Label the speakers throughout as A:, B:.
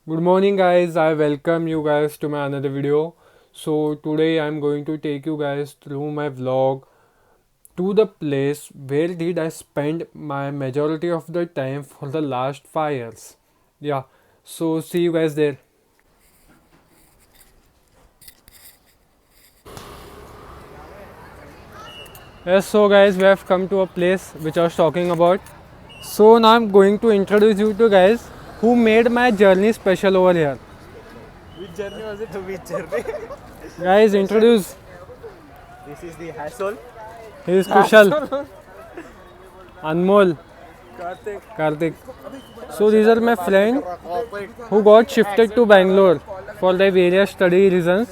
A: Good morning, guys. I welcome you guys to my another video. So today I'm going to take you guys through my vlog to the place where did I spend my majority of the time for the last 5 years. Yeah. So see you guys there. Yes. So guys, we have come to a place which I was talking about. So now I'm going to introduce you to guys who made my journey special over here.
B: Which journey was it? Which journey?
A: Guys, introduce.
B: This is the hassle.
A: He is Kushal, Anmol,
B: Karthik.
A: Karthik. So these are my friends who got shifted to Bangalore for their various study reasons.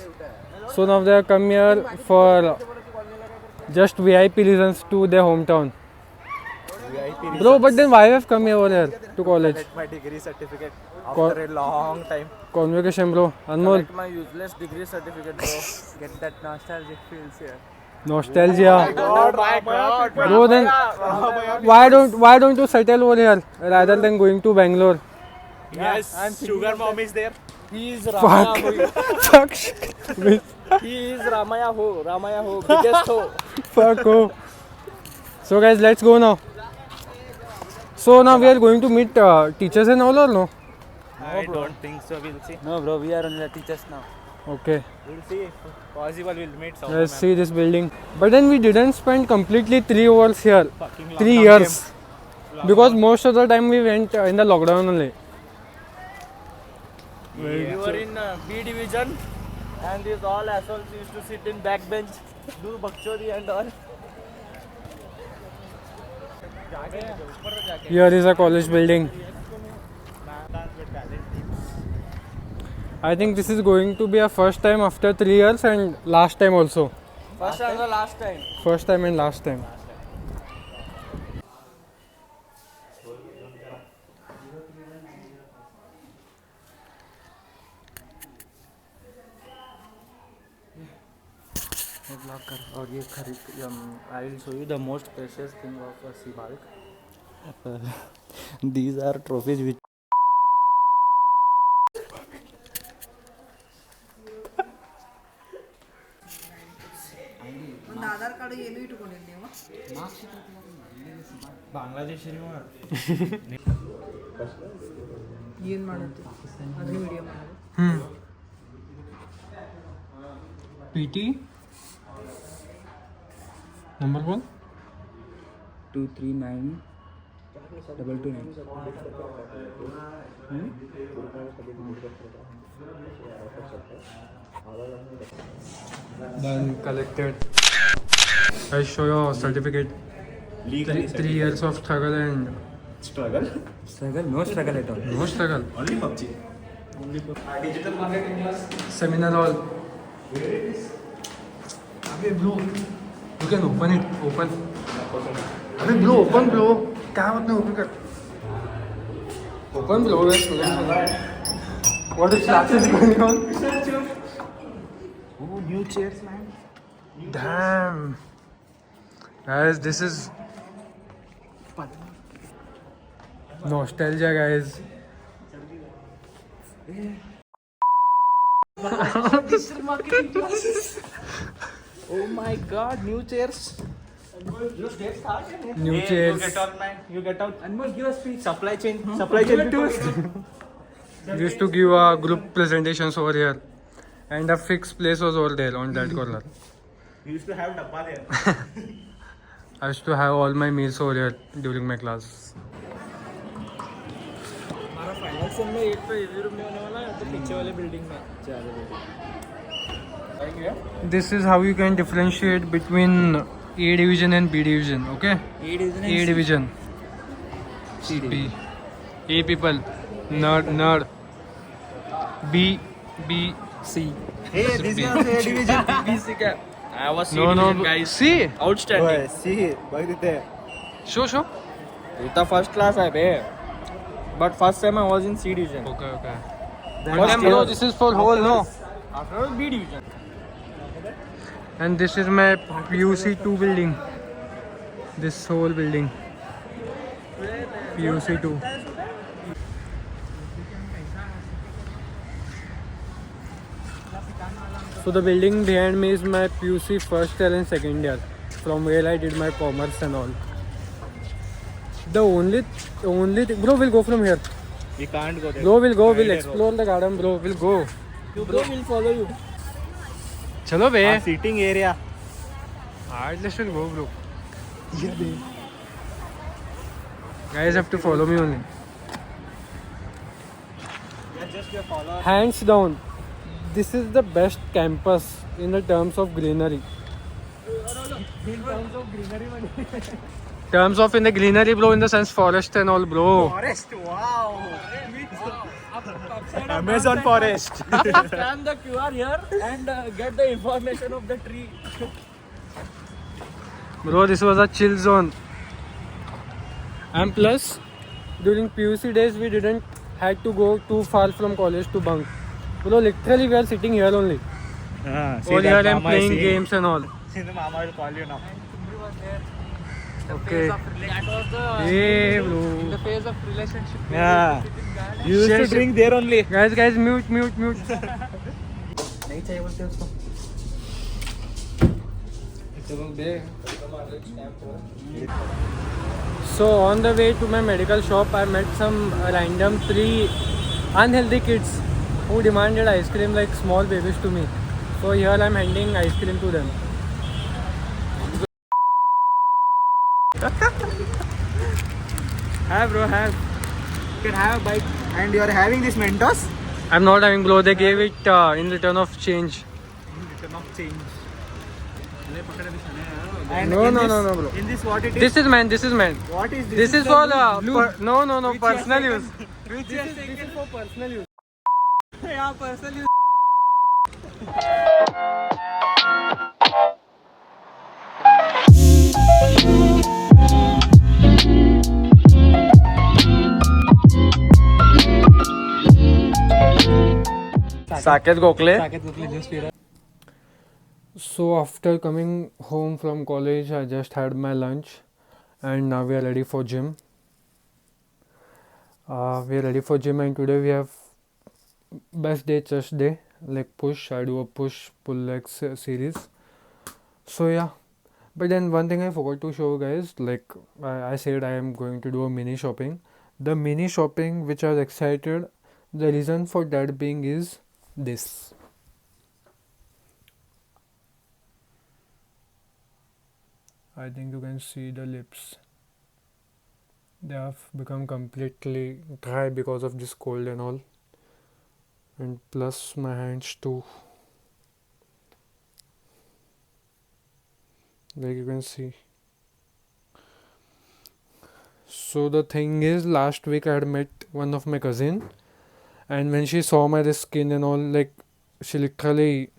A: So now they have come here for just VIP reasons to their hometown.
B: VIP
A: Bro, but then why have come here over here to college?
B: Get my degree certificate
A: Co-
B: after a long time.
A: Convocation, bro. Anmol,
B: Get my useless degree certificate, bro. Get that nostalgic feels here.
A: nostalgia.
B: Oh my god.
A: Bro, then why don't you settle over here rather than going to Bangalore?
B: Yes, and Sugar Mom is there.
C: He is
A: Fuck.
C: Ramaya
A: Fuck.
C: Ho. He is Ramaya Ho. Ramaya Ho. Biggest Ho.
A: Fuck oh. So guys, let's go now. So now we are going to meet teachers and all or no?
B: I don't think so. We'll see.
C: No, bro. We are only the teachers now.
A: Okay.
B: We'll see. If possible, we'll meet someone.
A: Let's see this building. But then we didn't spend completely 3 years here.
B: Fucking
A: 3
B: lockdown
A: years.
B: game.
A: Because most of the time we went in the lockdown only.
C: We were in B division, and these all assholes used to sit in back bench, do bakchodi and all.
A: Here is a college building. I think this is going to be a first time after 3 years and last time also.
C: First and the last time.
A: First time and last time.
C: और ये I will show you the most precious thing of a sea bulk. These are trophies which
D: ಒಂದು Aadhaar card ಏನು ಇಟ್ಕೊಂಡಿರಿ ನೀವು
B: ಬಾಂಗ್ಲಾದೇಶಿ
D: ಏನು ಮಾಡುತ್ತೆ ಅದ್ರ video ಮಾಡೋದು
A: PT number 1
C: 239 229.
A: Done, collected. I show your certificate. 3 years of struggle and
B: Struggle?
C: Struggle? No struggle at all.
A: no struggle.
B: Only PUBG. Digital marketing class.
A: Seminar hall. Abhi bro, you can open it. Open. Abhi bro, open bro. क्या बात नहीं open कर. Open bro. What is classes going on?
B: Oh, new chairs, man.
A: Damn. Guys, this is nostalgia, guys.
C: Oh my god, new chairs.
A: New
B: Hey,
A: chairs.
B: You get out, man. You get out.
C: Anmol, give us speech.
B: Supply chain. Supply chain.
A: We used to give group presentations over here, and a fixed place was over there on that corner.
B: We used to have dabba there.
A: I used to have all my meals over here during my class.
C: हमारा final same में एक तो easy room में होने वाला है तो पीछे वाले बिल्डिंग में
A: This is how you can differentiate between A division and B division. Okay, A division.
C: C
A: B. A people. Nerd. B.
C: C.
B: Hey, this is a division.
C: BC का I was C
A: No,
C: division,
A: no.
C: guys.
A: C.
C: Outstanding.
B: See, bagdite.
A: Show.
C: It's the first class I pay. But first time I was in C division.
A: Okay.
C: Then
A: But then bro, this is for whole, no?
C: After all, B division.
A: And this is my PUC2 building. This whole building. PUC2. So the building behind me is my PUC first year and second year, from where I did my commerce and all. The only thing, bro, we'll go from here.
C: We can't go there.
A: Bro, we'll go, we'll explore the garden, bro, we'll go.
C: Bro, we'll follow you.
A: Chalo, be.
C: Seating area.
A: Alright, let's go, bro. Guys have to follow me only.
C: Yeah, just your follower.
A: Hands down, this is the best campus in the terms of greenery.
C: In terms of greenery,
A: Terms of in the greenery, bro, in the sense forest and all, bro.
C: forest. Wow. Amazon forest.
B: Scan the QR here and get the information of the tree.
A: Bro, this was a chill zone. And plus, during PUC days, we didn't had to go too far from college to bunk. Bro, literally we are sitting here only. All here and playing games and all.
C: See, the mama will call you now.
A: Okay.
B: That was the
A: Hey,
B: in
A: bro.
B: the phase of relationship.
C: Yeah. You used
A: Share,
C: to drink there only.
A: Guys, mute.
C: नहीं चाहिए बोलते उसको.
A: So on the way to my medical shop, I met some random 3 unhealthy kids who demanded ice cream like small babies to me. So here I'm handing ice cream to them.
C: Have bro, have. You can have a bite. And you are having this Mentos?
A: I'm not having, bro. They gave it in return of change.
C: Return of change. And
A: No,
C: in
A: no,
C: this,
A: no, bro.
C: In this, what it is?
A: This is man.
C: What is this?
A: This is
C: the
A: for
C: blue.
A: no
C: Which he has
A: personal
C: taken.
A: use.
C: Which he has taken.
A: for personal use.
C: Yeah, personal use.
A: Saket Gokhale.
C: Saket Gokhale just here.
A: So after coming home from college, I just had my lunch, and now we are ready for gym. And today we have best day, chest day, leg push. I do a push pull legs series. So yeah, but then one thing I forgot to show you guys, like I said I am going to do a mini shopping. The mini shopping which I was excited, the reason for that being is this. I think you can see the lips. They have become completely dry because of this cold and all. And plus my hands too. Like you can see. So the thing is, last week I had met one of my cousin, and when she saw my this skin and all, like she literally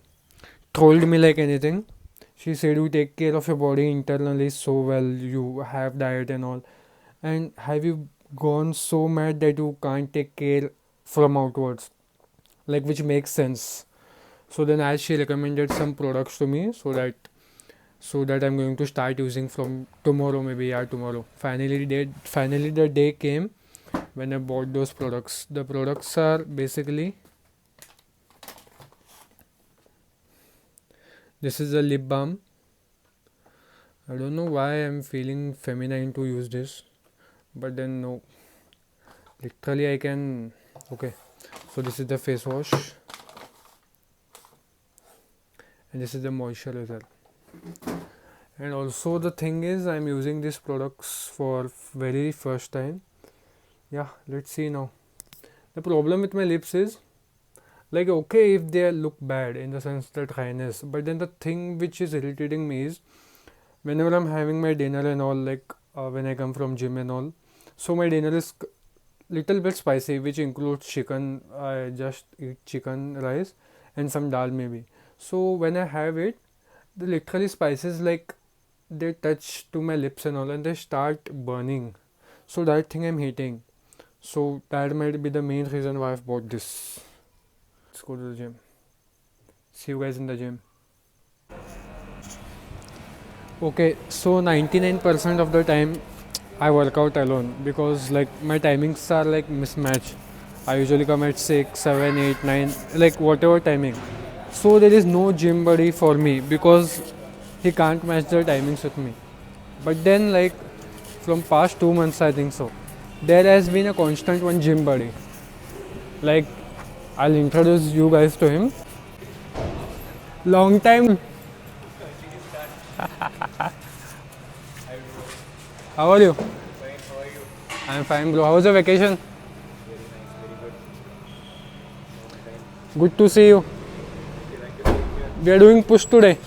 A: told me like anything. She said you take care of your body internally so well, you have diet and all, and have you gone so mad that you can't take care from outwards, like which makes sense. So then as she recommended some products to me, so that I'm going to start using from tomorrow, maybe tomorrow. Finally the day came when I bought those products. The products are basically, this is a lip balm. I don't know why I'm feeling feminine to use this, but then no, literally I can. Okay, so this is the face wash, and this is the moisturizer. And also the thing is, I'm using these products for very first time. Yeah, let's see now. The problem with my lips is, like, okay, if they look bad in the sense that dryness, but then the thing which is irritating me is whenever I'm having my dinner and all, like when I come from gym and all, so my dinner is little bit spicy, which includes chicken. I just eat chicken rice and some dal maybe. So when I have it, the literally spices, like they touch to my lips and all, and they start burning. So that thing I'm hating. So that might be the main reason why I've bought this. Let's go to the gym. See you guys in the gym. Okay, so 99% of the time I work out alone because like my timings are like mismatched. I usually come at 6, 7, 8, 9, like whatever timing. So there is no gym buddy for me because he can't match the timings with me. But then like from past 2 months I think so, there has been a constant one gym buddy. Like I'll introduce you guys to him. Long time. How are you? I'm fine, bro. How was your vacation? Good to see you. We are doing push today.